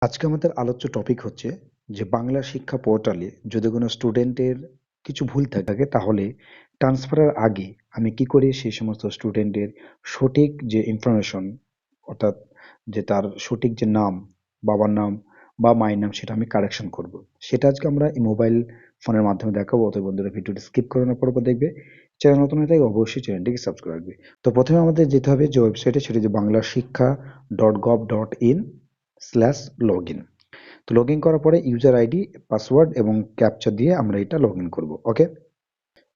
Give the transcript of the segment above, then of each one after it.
আজকে আমাদের আলোচ্য টপিক হচ্ছে যে বাংলা শিক্ষা পোর্টালে যদি কোনো স্টুডেন্টের কিছু ভুল থাকে তাহলে ট্রান্সফারের আগে আমি কি করে সেই সমস্ত স্টুডেন্টের সঠিক যে ইনফরমেশন অর্থাৎ যে তার সঠিক যে নাম, বাবার নাম বা মায়ের নাম সেটা আমি কারেকশন করব। সেটা আজকে আমরা এই মোবাইল ফোনের মাধ্যমে দেখাবো। অতএব বন্ধুরা ভিডিওটি স্কিপ করে না পড়বো দেখবে। চ্যানেল নতুন হয়ে থাকে অবশ্যই চ্যানেলটিকে সাবস্ক্রাইব রাখবে। তো প্রথমে আমাদের যেতে হবে যে ওয়েবসাইটে, সেটি যে বাংলা শিক্ষা .gov.in/login। তো লগ ইন করার পরে ইউজার আইডি, পাসওয়ার্ড এবং ক্যাপচা দিয়ে আমরা এটা লগ ইন করবো। ওকে,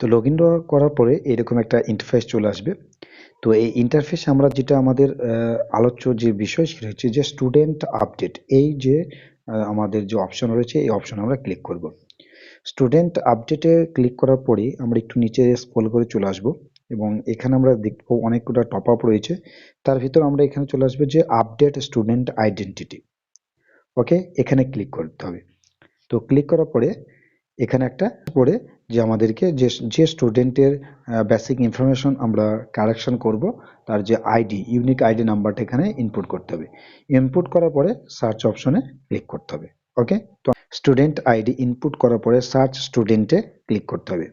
তো লগ ইন করার পরে এরকম একটা ইন্টারফেস চলে আসবে। তো এই ইন্টারফেসে আমরা যেটা আমাদের আলোচ্য যে বিষয় সেটা হচ্ছে যে স্টুডেন্ট আপডেট। এই যে আমাদের যে অপশন রয়েছে এই অপশন আমরা ক্লিক করব। স্টুডেন্ট আপডেটে ক্লিক করার পরে আমরা একটু নিচে স্ক্রল করে চলে আসব এবং এখানে আমরা দেখবো অনেকগুলো টপ আপ রয়েছে। তার ভিতর আমরা এখানে চলে আসবে যে আপডেট স্টুডেন্ট আইডেন্টিটি। ওকে, এখানে ক্লিক করতে হবে। তো ক্লিক করার পরে এখানে একটা পরে যে আমাদেরকে যে স্টুডেন্টের বেসিক ইনফরমেশন আমরা কারেকশন করব তার যে আইডি, ইউনিক আইডি নাম্বারটা এখানে ইনপুট করতে হবে। ইনপুট করার পরে সার্চ অপশনে ক্লিক করতে হবে। ওকে, তো স্টুডেন্ট আইডি ইনপুট করার পরে সার্চ স্টুডেন্টে ক্লিক করতে হবে।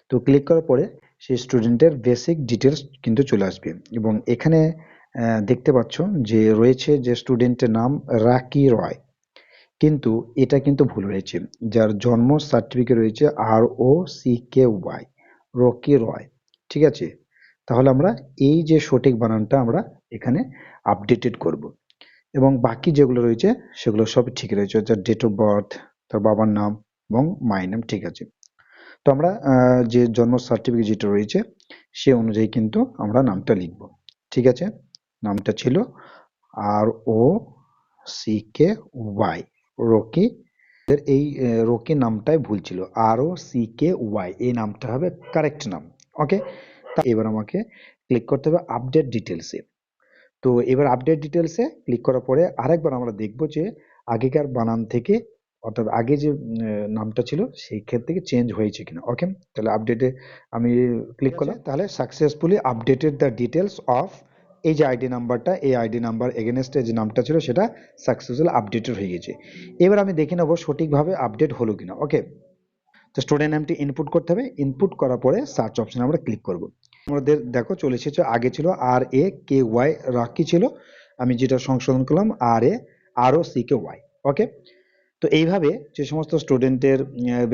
তো ক্লিক করার পরে সেই স্টুডেন্টের বেসিক ডিটেলস কিন্তু চলে আসবে এবং এখানে দেখতে পাচ্ছ যে রয়েছে যে স্টুডেন্টের নাম রাকি রয়, কিন্তু এটা কিন্তু ভুল রয়েছে। যার জন্ম সার্টিফিকেট রয়েছে ROCKY, রকি রয়। ঠিক আছে, তাহলে আমরা এই যে সঠিক বানানটা আমরা এখানে আপডেটেড করব এবং বাকি যেগুলো রয়েছে সেগুলো সব ঠিক রয়েছে। যার ডেট অফ বার্থ, তার বাবার নাম এবং মায়ের নাম ঠিক আছে। তো আমরা যে জন্ম সার্টিফিকেট যেটা রয়েছে সে অনুযায়ী কিন্তু আমরা নামটা লিখব। ঠিক আছে, নামটা ছিল ROCKY, রকি। এই রকি নামটাই ভুল ছিল, ROCKY, এই নামটা হবে কারেক্ট নাম। ওকে, এবার আমাকে ক্লিক করতে হবে আপডেট ডিটেলসে। তো এবার আপডেট ডিটেলসে ক্লিক করার পরে আরেকবার আমরা দেখব যে আগেকার বানান থেকে, অর্থাৎ আগে যে নামটা ছিল সেই ক্ষেত্রে থেকে চেঞ্জ হয়েছে কিনা। ওকে, তাহলে আপডেটে আমি ক্লিক করলাম। তাহলে successfully updated the details of, এই যে আইডি নাম্বারটা, এই আইডি নাম্বার এগেনস্টে যে নামটা ছিল সেটা সাকসেসফুলি আপডেটেড হয়ে গেছে। এবার আমি দেখে নেবো সঠিকভাবে আপডেট হলো কিনা। ওকে, তো স্টুডেন্ট নামটি ইনপুট করতে হবে। ইনপুট করার পরে সার্চ অপশনে আমরা ক্লিক করব। আমাদের দেখো চলে এসেছে, আগে ছিল RAKY, রাকি ছিল, আমি যেটা সংশোধন করলাম ROCKY। ওকে, তো এইভাবে যে সমস্ত স্টুডেন্টের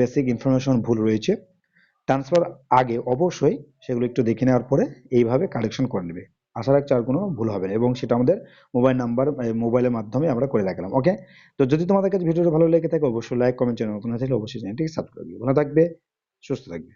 বেসিক ইনফরমেশন ভুল রয়েছে ট্রান্সফার আগে অবশ্যই সেগুলো একটু দেখে নেওয়ার পরে এইভাবে কারেকশন করে নেবে। আশা রাখছি আর কোনো ভুল হবে না এবং সেটা আমাদের মোবাইলের মাধ্যমে আমরা করে রাখলাম। ওকে, তো যদি তোমাদের কাছে ভিডিওটা ভালো লেগে থাকে অবশ্যই লাইক, কমেন্ট, চ্যানেল নতুন হয়ে থাকলে অবশ্যই চ্যানেলটিকে সাবস্ক্রাইব করবে। ভালো থাকবে, সুস্থ থাকবে।